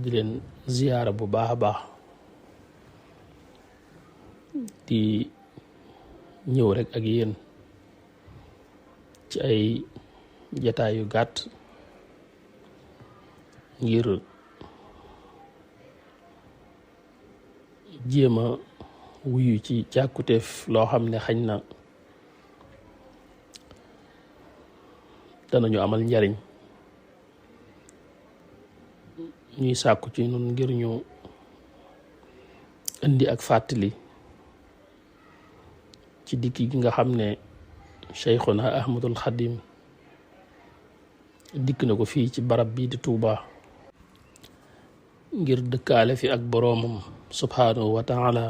di leen ziyaara bu baax a baax di ñëw rek ak yéen ci ay jataay yu gàtt ngir jéema wuyu ci càkkutéef loo xam ne xañ na danañu amal njariñ ñuy sàkku ci nun ngir ñu indi ak fàttali ci dikki gi nga xam ne Cheikhuna Ahmadul Xadim dikk na ko fii ci barab bii di Tuuba ngir dëkkaale fi ak boroomam subhaanahu wa taala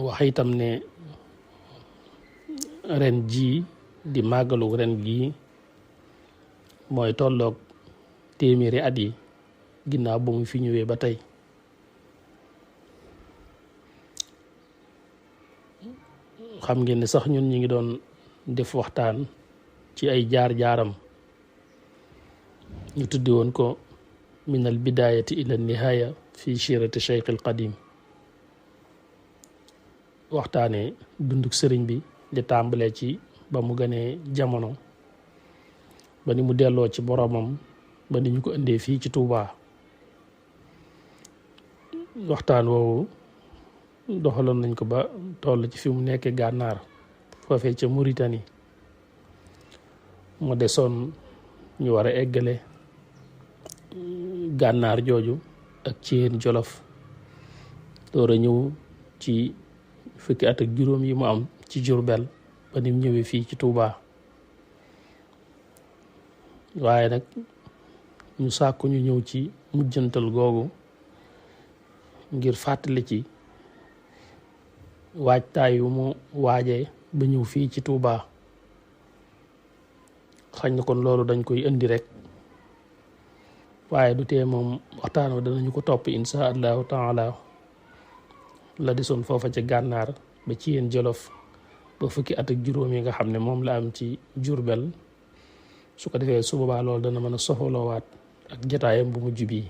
wax itam ne ren jii di màggalu ren gii mooy tolloog téeméeri at yi ginnaaw ba mu fi ñëwee ba tey xam ngeen ne sax ñun ñi ngi doon def waxtaan ci ay jaar-jaaram ñu tuddi woon ko min al bidayati ila nihaya fi chirati cheikh al qadim waxtaane dunduk sëriñ bi di tàmbalee ci ba mu gënee jamono ba ni mu delloo ci boromam ba ni ñu ko indee fii ci Touba waxtaan woowu doxaloon nañ ko ba toll ci fi mu nekk gànnaar foofee ca Mauritanie mu desoon ñu war a eggale gànnaar jooju ak Ceen Jolof door a ñëw ci fukki at ak juróom yi mu am ci Jurbel ba ni mu ñëwee fii ci Touba waaye nag ñu sàkku ñu ñëw ci mujjantal googu ngir fàttali ci waajtaay yu mu waajee ba ñëw fii ci Touba xañ na kon loolu dañ koy indi rek waaye du tee moom waxtaan wa danañu ko topp insha allahu taala la desoon foofa ca gànnaar ba ci Ceen Jolof ba fukki at ak juróom yi nga xam ne moom la am ci Jurbel su ko defee su boobaa loolu dana mën a soxaloowaat ak jataayam bu mujj bii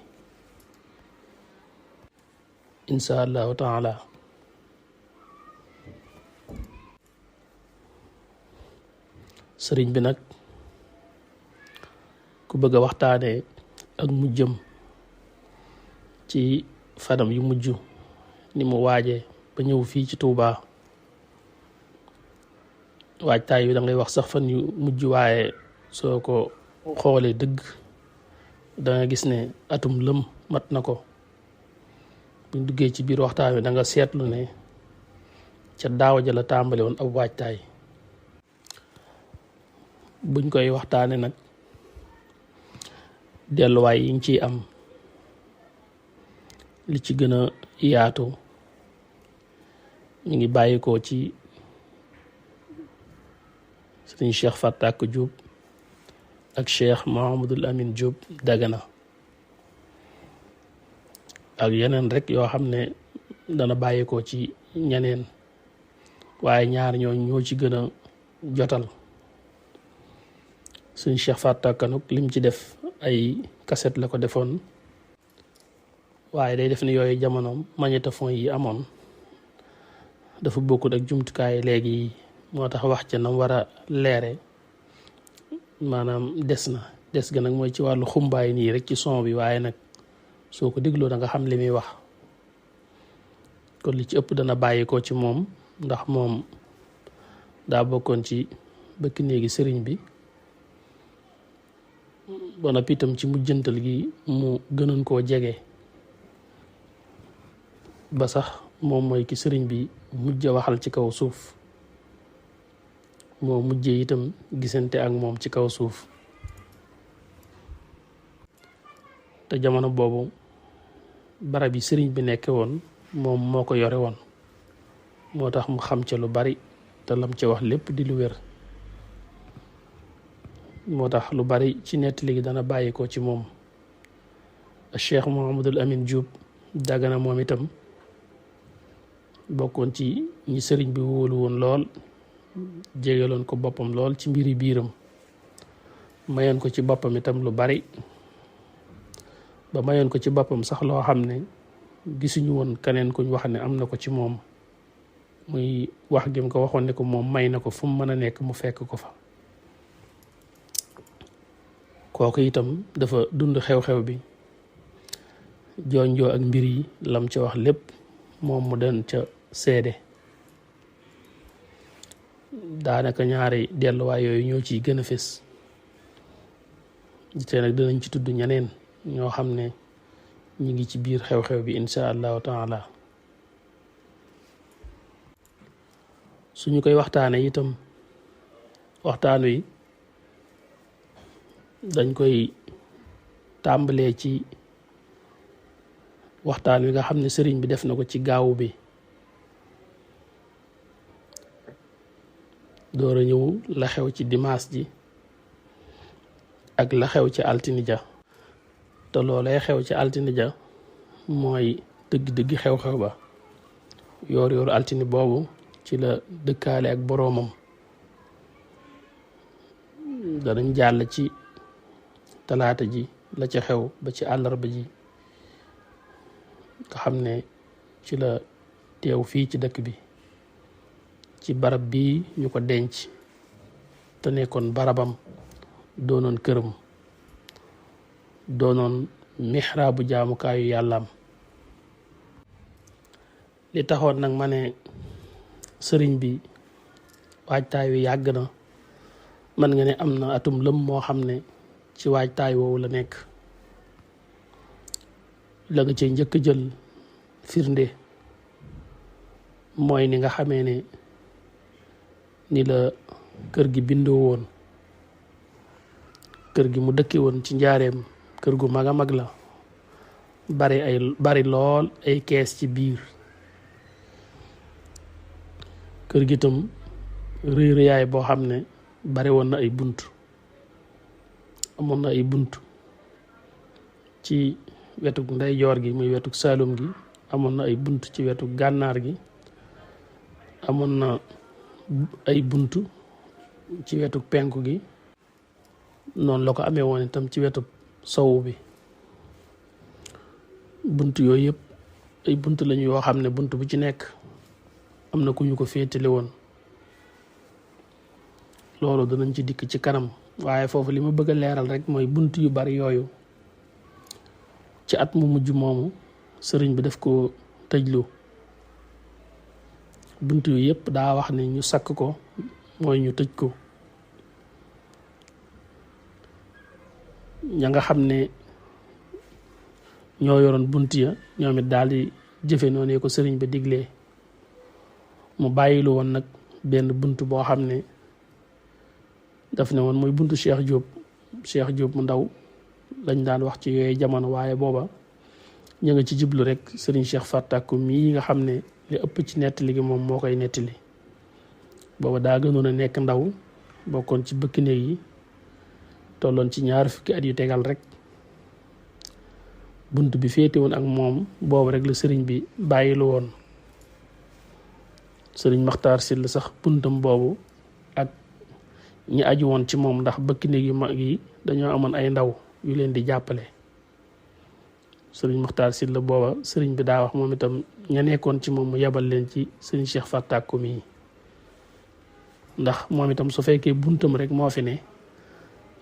insha allahu taala sëriñ bi nag ku bëgg a waxtaanee ak mujjëm ci fanam yu mujj ni mu waaje ba ñëw fii ci Touba waajtaay yu da ngay wax sax fan yu mujj waaye soo ko xoolee dëgg danga gis ne atum lëm mat na ko buñ duggee ci biir waxtaan wi da nga seetlu ne ca daaw ja la tàmbale woon ab waajtaay buñ koy waxtaane nag delluwaay yi ngi ciy am li ci gën a yaatu ñu ngi bàyyikoo ci sëriñ Cheikh Fatak Diop ak Cheikh Mahamadul Amin Diop Dagana ak yeneen rek yoo xam ne dana bàyyikoo ci ñeneen waaye ñaar ñoo ci gën a jotal sëriñ Cheikh Fatak nag lim ci def ay cassette la ko defoon waaye day def ne yooyu jamonoom magnétophone yi amoon dafa bokkut ak jumtukaay léegi moo tax wax ca nam war a leere maanaam des ga nag mooy ci wàllu xumbaay nii rek ci son bi waaye nag soo ko dégloo da nga xam li muy wax kon li ci ëpp dana bàyyi ko ci moom ndax moom daa bokkoon ci bëkk néegi sëriñ bi ba noppi itam ci mujjantal gi mu gënoon koo jege ba sax moom mooy ki sëriñ bi mujj waxal ci kaw suuf moo mujjee itam gisante ak moom ci kaw suuf te jamono boobu barab yi sëriñ bi nekke woon moom moo ko yore woon moo tax mu xam ca lu bari te lam ca wax lépp di lu wér moo tax lu bari ci nettali gi dana bàyyi ko ci moom Cheikh Mouhamadul Amin Diop Dagana moom itam bokkoon ci ñi sëriñ bi wóolu woon lool jégeloon ko boppam lool ci mbiri biiram mayoon ko ci boppam itam lu bari ba mayoon ko ci boppam sax loo xam ne gisuñu woon keneen kuñ wax ne am na ko ci moom muy wax gi mu ko waxoon ne ko moom may na ko fu mu mën a nekk mu fekk ko fa. kooku itam dafa dund xew-xew bi jonjoo ak mbir yi lam ca wax lépp moom mu den ca seede. daanaka ñaari delluwaay yooyu ñoo ciy gën a fés te nag dinañ ci tudd ñeneen ñoo xam ne ñi ngi ci biir xew-xew bi insha allahu taala. suñu koy waxtaane itam waxtaan wi dañ koy tàmbalee ci waxtaan wi nga xam ne sëriñ bi def na ko ci gaawu bi door a ñëw la xew ci dimanche ji ak la xew ci altine ja. te loolee xew ci altine ja mooy dëgg-dëgg xew-xew ba. yoor altine boobu ci la dëkkaale ak boroomam. danañ jàll ci talaata ji la ca xew ba ci àllarba ji nga xam ne ci la teew fii ci dëkk bi ci barab bii ñu ko denc te nekkoon barabam doonoon këram doonoon mihraabu jaamukaayu yàllaam. li taxoon nag ma ne sëriñ bi waajtaay wi yàgg na man nga ne am na atum lëm moo xam ne ci waajtaay woowu la nekk. la nga cay njëkk jël firnde mooy ni nga xamee ne ni la kër gi bindoo woon. kër gi mu dëkke woon ci njaareem kër gu mag a mag la bari lool ay kees ci biir. kër gi itam rëy rëyaay boo xam ne bari woon na ay bunt. amoon na ay bunt ci wetuk ndeyjoor gi muy wetuk saalum gi, amoon na ay bunt ci wetuk gànnaar gi, amoon na ay bunt ci wetuk penku gi, noonu la ko amee woon itam ci wetuk sowu bi. bunt yooyu yëpp ay bunt lañu yoo xam ne bunt bu ci nekk am na ku ñu ko féetale woon. loolu danañ ci dikk ci kanam, waaye foofu li ma bëgg a leeral rek mooy bunt yu bari yooyu ci at mu mujj moomu sëriñ bi daf ko tëjlu. bunt yu yëpp daa wax ne ñu sakk ko mooy ñu tëj ko. ña nga xam ne ñoo yoroon bunt ya ñoom it daal di jëfe noonu ko sëriñ bi diglee. mu bàyyilu woon nag benn bunt boo xam ne daf ne woon mooy buntu Cheikh Diop mu ndaw lañ daan wax ci yooyu jamono, waaye booba ñu nga ci jublu rek sëriñ Cheikh Fattakou mii nga xam ne li ëpp ci nettali gi moom moo koy nettali. booba daa gënoon a nekk ndaw, bokkoon ci bëkk néeg yi, tolloon ci 20 fukki at yu tegal rek. bunt bi féete woon ak moom boobu rek la sëriñ bi bàyyilu woon. sëriñ Maxtaar Sylla sax buntam boobu ak ñi aju woon ci moom, ndax bëkk néeg yu mag yi dañoo amoon ay ndaw yu leen di jàppale. sëriñ Maxtaar Sylla booba sëriñ bi daa wax moom itam ña nekkoon ci moom mu yebal leen ci sëriñ Cheikh Fattakou mii, ndax moom itam su fekkee buntam rek moo fi ne,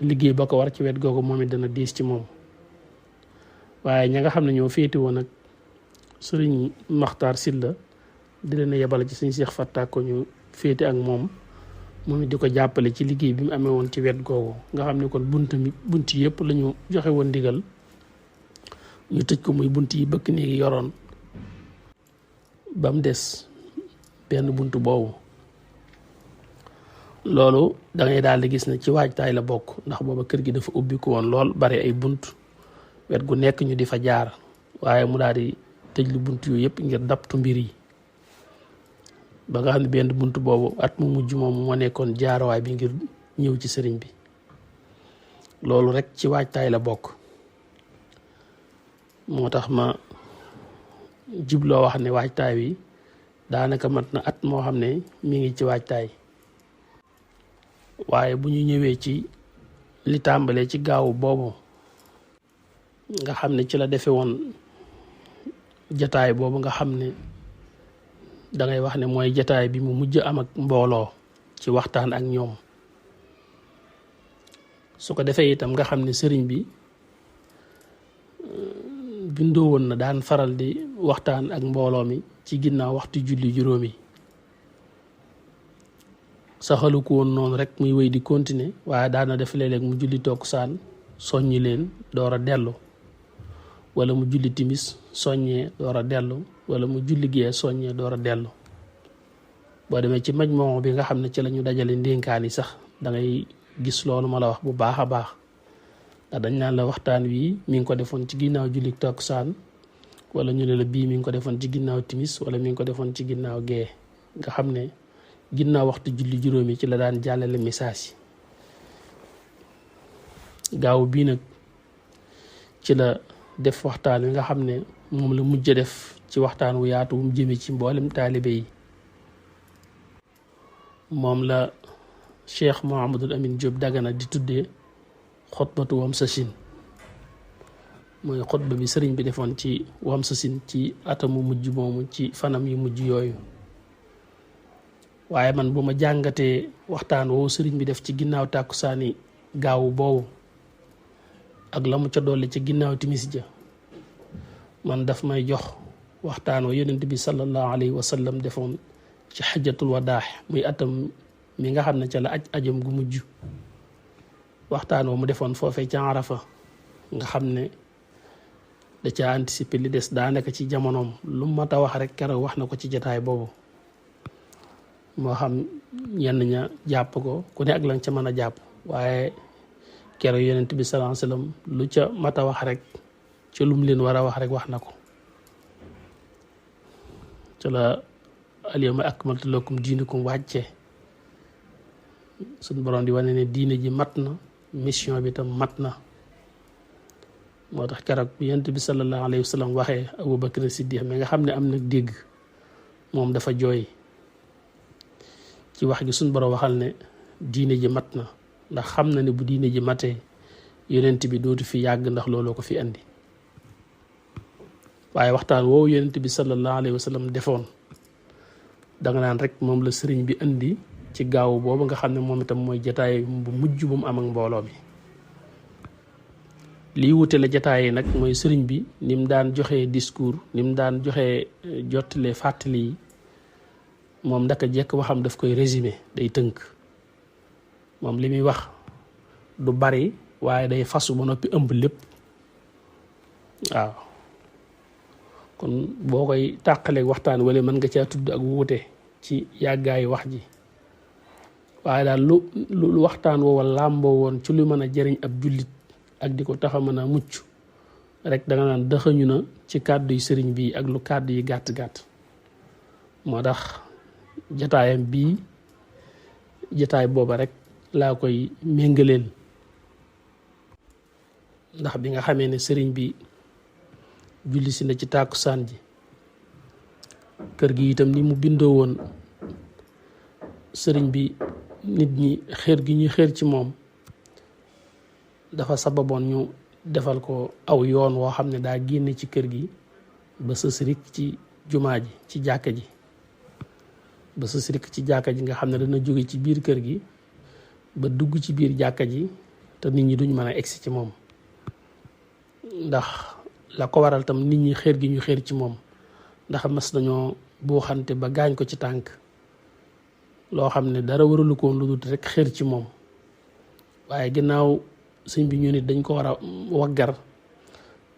liggéey ba ko war ci wet googu moom it dana diis ci moom. waaye ña nga xam ne ñoo féete woon ak sëriñ Maxtaar Sylla di leen yebal ci sëriñ Cheikh Fattakou ñu féete ak moom it di ko jàppale ci liggéey bi mu amee woon ci wet googu. nga xam ne kon bunt yëpp la ñu joxe woon ndigal ñu tëj ko, muy bunt yi bëkk néegi yoroon, ba mu des benn bunt boobu. loolu da ngay daal di gis ne ci waajtaay la bokk, ndax booba kër gi dafa ubbi ko woon lool, bari ay bunt wet gu nekk ñu di fa jaar, waaye mu daal di tëj lu bunt yooyu yëpp ngir daptu mbir yi. ba nga xam ne benn bunt boobu at mu mujj moom moo nekkoon jaaruwaay bi ngir ñëw ci sëriñ bi. loolu rek ci waajtaay la bokk. moo tax ma jubloo wax ne waajtaay wi daanaka mat na at moo xam ne mi ngi ci waajtaay. waaye bu ñu ñëwee ci li tàmbalee ci gaaw boobu nga xam ne ci la defe woon jataay boobu nga xam ne dangay wax ne mooy jataay bi mu mujj am ak mbooloo ci waxtaan ak ñoom. su ko defee itam nga xam ne sëriñ bi bindoo woon na daan faral di waxtaan ak mbooloo mi ci ginnaaw waxtu julli juróomi saxalu ko woon noonu rek muy wéy di continuer waaye daana def léeg-léeg mu julli takkusaan soññi leen door a dellu, wala mu julli timis soññee door a dellu, wala mu julli gee soññee door a dellu. boo demee ci majmoo bi nga xam ne ci la ñu dajale ndénkaan yi sax da ngay gis loolu ma la wax bu baax a baax ndax dañ naan la waxtaan wi mi ngi ko defoon ci ginnaaw julli takkusaan, wala ñu ne la bii mi ngi ko defoon ci ginnaaw timis, wala mi ngi ko defoon ci ginnaaw gee. nga xam ne ginnaaw waxtu julli juróomi ci la daan jàllale message yi. gaaw bii nag ci la def waxtaan wi nga xam ne moom la mujj def ci waxtaan wu yaatu wu mu jëme ci mboolem taalibe yi. moom la Cheikh Mouhamadul Amin Diop Dagana di tuddee xutbatu Wamsachin, mooy xutba bi sëriñ bi defoon ci Wamsachin ci atamu mujj moomu, ci fanam yu mujj yooyu. waaye man bu ma jàngatee waxtaan woowu sëriñ bi def ci ginnaaw tàkkusaani gaawu boobu ak la mu ca dolli ci ginnaaw timis ja, man daf may jox waxtaan wa yonent bi sallallahu alayhi wa sallam defoon ci xajjatul wadaax, muy atam mi nga xam ne ca la ajam gu mujj. waxtaan wa mu defoon foofee ca Arafa nga xam ne da ca anticiper li des daanaka ci jamonoom. lu mat a wax rek keroog wax na ko ci jataay boobu, moo xam ñenn ña jàpp ko ku ne ak lañ ca mën a jàpp, waaye keroog yonent bi sallallahu alayhi wasallam lu ca mat a wax rek ca lum leen war a wax rek wax na ko. ca la al-yawma akmaltu lakum diinakum wàcce suñ borom di wane ne diine ji mat na, mission bi tam mat na. moo tax keroog bi yonent bi sallallahu alayhi wasallam waxee Abu Bakr Siddiq mais nga xam ne am na dégg, moom dafa jooy ci wax gi suñ borom waxal ne diine ji mat na, ndax xam na ne bu diine ji matee yonent bi dootu fi yàgg ndax looloo ko fi andi. waaye waxtaan woowu yonent bi sallallahu alayhi wasallam defoon danga naan rek moom la sëriñ bi andi ci gaaw boobu nga xam ne moom itam mooy jataay bu mujj bu mu am ak mbooloo mi. lii wute la jataay yi nag mooy sëriñ bi ni mu daan joxee discours, ni mu daan joxee jottale fàttali yi, moom ndaka jekk waxam daf koy résumé, day tënk. moom li muy wax du bari waaye day fasu ba noppi ëmb lépp. waaw kon boo koy tàqaleeg waxtaan wala mën nga caa tudd ak wuute ci yàggaayu wax ji, waaye daal lu waxtaan woowa làmboo woon ci lu mën a jëriñ ab jullit ak di ko tax a mën a mucc rek danga naan dëxañu na ci kàddu yu sëriñ bii ak lu kàddu yi gàtt-gàtt. moo tax jataayam bii jataay booba rek laa koy méngaleel, ndax bi nga xamee ne sëriñ bi julli si na ci tàkkusaan ji, kër gi itam ni mu bindoo woon sëriñ bi nit ñi xeer gi ñuy xeer ci moom dafa sababoon ñu defal ko aw yoon woo xam ne daa génne ci kër gi ba sës rik ci jumaa ji, ci jàkka ji, ba sës rik ci jàkka ji nga xam ne dana jóge ci biir kër gi ba dugg ci biir jàkka ji te nit ñi duñ mën a egsi ci moom. ndax la ko waral tam nit ñi xeer gi ñu xeer ci moom ndax mas nañoo buuxante ba gaañ ko ci tànk, loo xam ne dara waralu ko woon lu dul rek xeer ci moom. waaye ginnaaw sëñ bi ñu nit dañ ko war a waggar,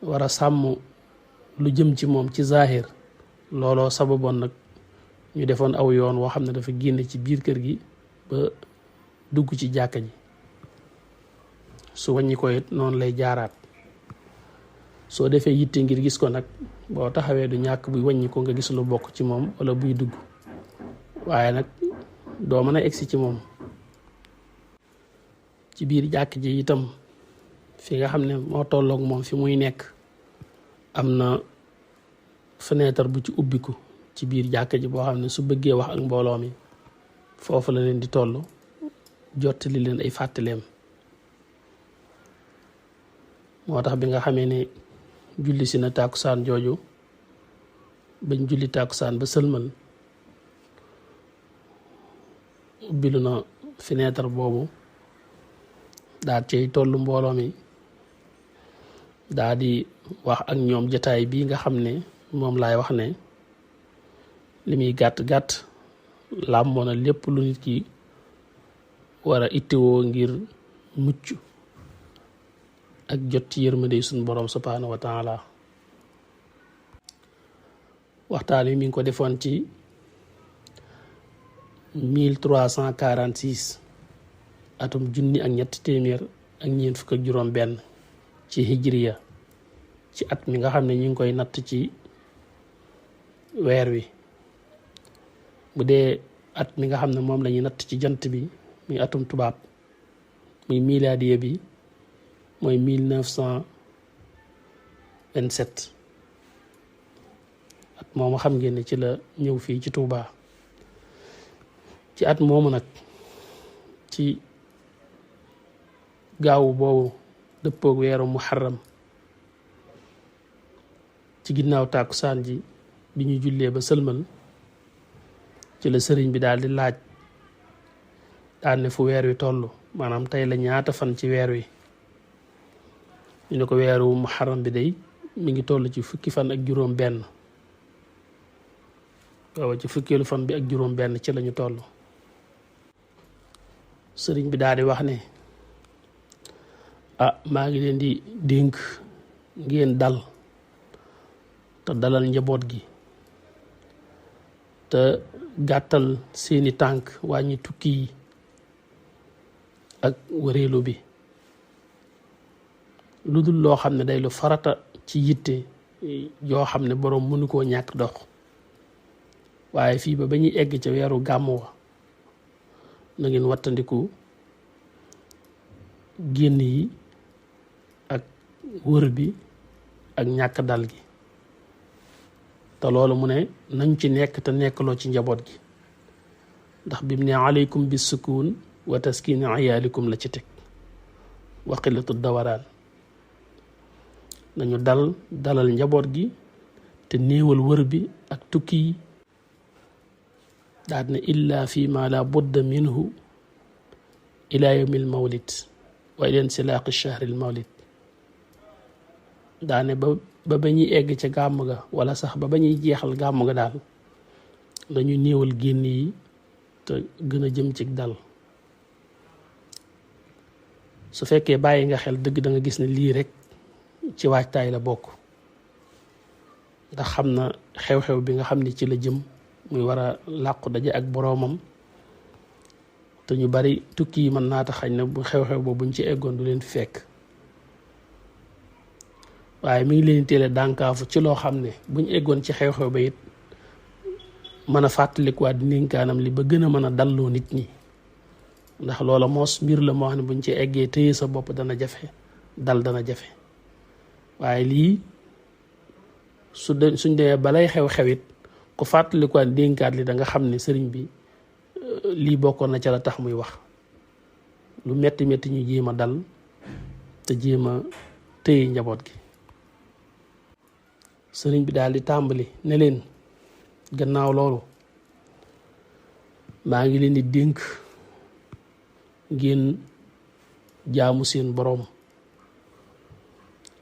war a sàmm lu jëm ci moom ci zahir, looloo sababoon nag ñu defoon aw yoon woo xam ne dafa génne ci biir kër gi ba dugg ci jàkka ji. su wàññi ko it noonu lay jaaraat. soo defee yitte ngir gis ko nag boo taxawee du ñàkk buy wàññi ko nga gis lu bokk ci moom wala buy dugg, waaye nag doo mën a egsi ci moom. ci biir jàkk ji itam fi nga xam ne moo tolloog moom fi muy nekk am na fenêtre bu ci ubbiku ci biir jàkk ji boo xam ne su bëggee wax ak mbooloo mi foofu la leen di toll jottali leen ay fàttaleem. moo tax bi nga xamee ne julli si na tàkkusaan jooju bañ julli tàkkusaan ba sëlmal ubbilu na fenêtre boobu daal cay tollu mbooloo mi daa di wax ak ñoom jataay bii nga xam ne moom laay wax ne li muy gàtt-gàtt làmboo na lépp lu nit ki war a ittewoo ngir mucc ak jot ci yërmande suñ boroom subhaanahu wa taala. waxtaan wi mi ngi ko defoon ci 1346 atum junni ak ñetti téeméer ak ñeent fukk ak juróom benn ci hijriya ci at mi nga xam ne ñu ngi koy natt ci weer wi. bu dee at mi nga xam ne moom la ñuy natt ci jant bi muy atum tubaab muy miladiya bi mooy 1927 at moomu xam ngeen ne ci la ñëw fii ci Touba. ci at moomu nag ci gaawu boobu dëppoog weeru muharram ci ginnaaw tàkkusaan ji bi ñu jullee ba sëlmal ci la sëriñ bi daal di laaj daan ne fu weer wi toll maanaam tey la ñaata fan ci weer wi. ñu ne ko weeru muharram bi day mi ngi toll ci fukki fan ak juróom benn waaw ci fukkeelu fan bi ak juróom benn ci lañu toll. sëriñ bi daal di wax ne maa ngi leen di dénk ngeen dal te dalal njaboot gi te gàttal seeni tànk wàññi tukki yi ak wëreelu bi lu dul loo xam ne day lu farata ci yitte yoo xam ne boroom mënu koo ñàkk dox waaye fii ba ñuy egg ca weeru gàmm wa na ngeen wattandiku génn yi ak wër bi ak ñàkk dal gi te loolu mu ne nañ ci nekk te nekkaloo ci njaboot gi ndax bi mu ne aleykum bis sukuun wa taskini ayaalikum la ci teg wa qillatu dawaraan nañu dalal njaboot gi te néewal wër bi ak tukki yi daal ne illa fi ma la budda minhu ila yawmil mawlid wa ila insilaaqi shahril mawlid daane ba ñuy egg ca gàmm ga wala sax ba ñuy jeexal gàmm ga daal dañu néewal génn yi te gën a jëm ci dal. su fekkee bàyyi nga xel dëgg da nga gis ne lii rek ci waajtaay la bokk ndax xam na xew-xew bi nga xam ne ci la jëm muy war a làqu daje ak boroomam te ñu bari tukki yi mën naa tax xañ na bu xew-xew boobu buñ ci eggoon du leen fi fekk waaye mi ngi leen teele dànkaafu ci loo xam ne buñ eggoon ci xew-xew ba it mën a fàttalikuwaat ndénkaanam li ba gën a mën a dalloo nit ñi ndax loola moos mbir la moo xam ne buñ ci eggee téye sa bopp dana jafe dal dana jafe waaye lii suñ demee balay xew-xewit ku fàttalikuwaat ndénkaat li da nga xam ne sëriñ bi lii bokkoon na ca la tax muy wax lu metti metti ñu jéem a dal te jéem a téye njaboot gi. sëriñ bi daal di tàmbali ne leen gannaaw loolu maa ngi leen di dénk ngeen jaamu seen boroom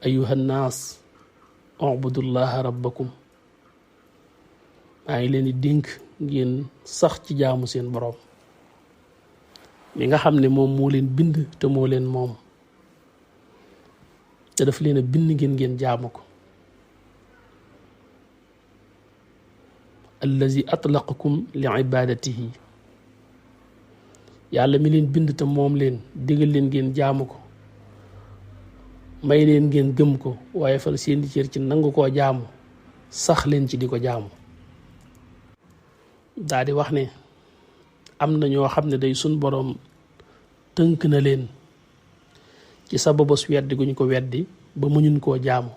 ayuha nnaas ubudullaha rabbakum maa ngi leen di dénk ngeen sax ci jaamu seen boroom mi nga xam ne moom moo leen bind te moo leen moom te daf leen a bind ngeen jaamu ko allazi atlaqakum li ibadatihi yàlla mi leen bind te moom leen digal leen ngeen jaamu ko may leen ngeen gëm ko waaye fal seeni cër ci nangu koo jaamu sax leen ci di ko jaamu daa di wax ne am na ñoo xam ne day sun boroom tënk na leen ci sababus weddi guñ ko weddi ba muñun koo jaamu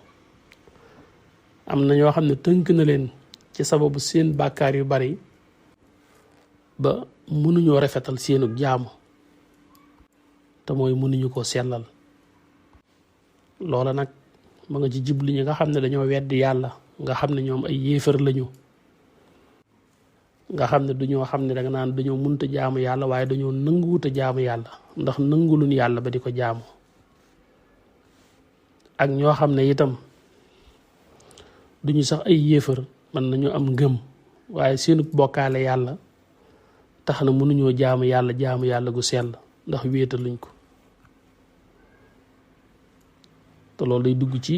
am na ñoo xam ne tënk na leen ci sababu seen bàkkaar yu bari ba mënuñoo rafetal seenu jaamu te mooy mënuñu ko sellal loola nag ma nga ci jiblu ñi nga xam ne dañoo weddi yàlla nga xam ne ñoom ay yéefar lañu nga xam ne duñoo xam ne danga naan dañoo munta jaamu yàlla waaye dañoo nanguwuta jaamu yàlla ndax nanguluñ yàlla ba di ko jaamu ak ñoo xam ne itam duñu sax ay yéefar mën nañu am ngëm waaye seenu bokkaale yàlla tax na mënuñoo jaamu yàlla gu sell ndax wéetaluñ ko te loolu day dugg ci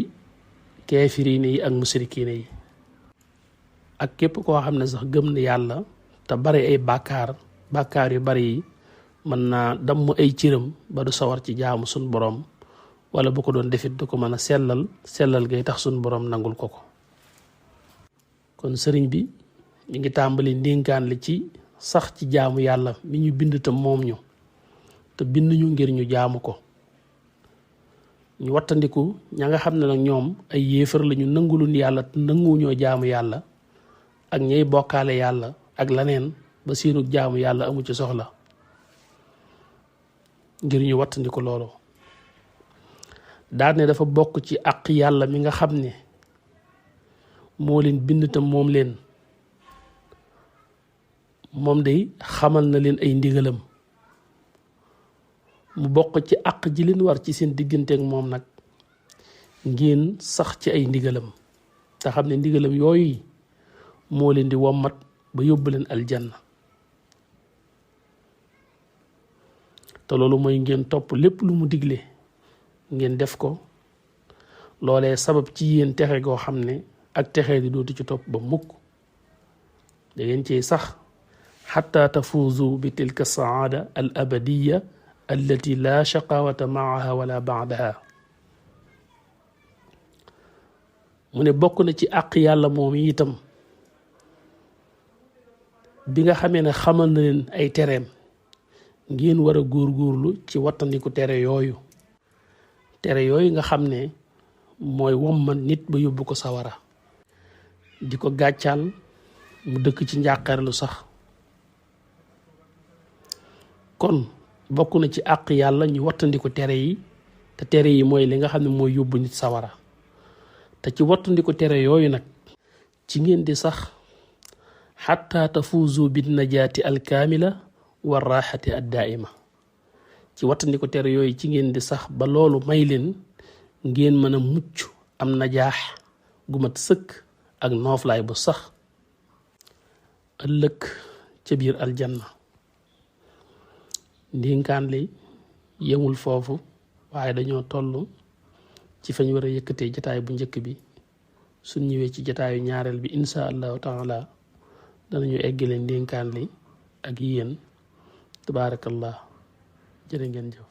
kaafiriine yi ak musrikiine yi ak képp koo xam ne sax gëm na yàlla te bari ay bàkkaar yu bari yi mën naa damm ay cëram ba du sawar ci jaamu sun borom wala bu ko doon defit du ko mën a sellal gay tax sun borom nangul ko ko kon sëriñ bi ñu ngi tàmbali ndénkaan li ci sax ci jaamu yàlla mi ñu bind te moom ñu te bind ñu ngir ñu jaamu ko ñu wattandiku ña nga xam ne nag ñoom ay yéefar lañu nangulun yàlla te nanguwuñoo jaamu yàlla ak ñay bokkaale yàlla ak laneen ba seenu jaamu yàlla amu ci soxla ngir ñu wattandiku loolu daal ne dafa bokk ci àq yàlla mi nga xam ne moo leen bind tam moom leen moom day xamal na leen ay ndigalam mu bokk ci àq ji leen war ci seen digganteek moom nag ngeen sax ci ay ndigalam te xam ne ndigalam yooyu moo leen di wommat ba yóbbu leen aljanna te loolu mooy ngeen topp lépp lu mu digle ngeen def ko loolee sabab ci yéen texe goo xam ne ak texe di dootu ci topp ba mukk da ngeen ciy sax xatta tafuuzu bi tilka saada al abadiya allati la shaqawata maaha wala baadaha mu ne bokk na ci àq yàlla moom itam bi nga xamee ne xamal na leen ay tereem ngeen war a góorgóorlu ci wattandiku tere yooyu nga xam ne mooy womman nit ba yóbbu ko sawara di ko gàccaal mu dëkk ci njàqarlu sax kon bokk na ci àq yàlla ñu wattandiku tere yi te tere yi mooy li nga xam ne mooy yóbbu nit sawara te ci wattandiku tere yooyu nag ci ngeen di sax xatta tafuuzu bin najaati alkaamila wa raaxati addaaima ci wattandiku tere yooyu ci ngeen di sax ba loolu may leen ngeen mën a mucc am najaax gu mat sëkk ak nooflaay bu sax ëllëg ca biir aljanna ndénkaan li yemul foofu waaye dañoo toll ci fañ war a yëkkatee jataay bu njëkk bi suñ ñëwee ci jataayu ñaareel bi insha allahu taala danañu eggale ndénkaan li ak yéen tabaarakallah jërë ngeen jëf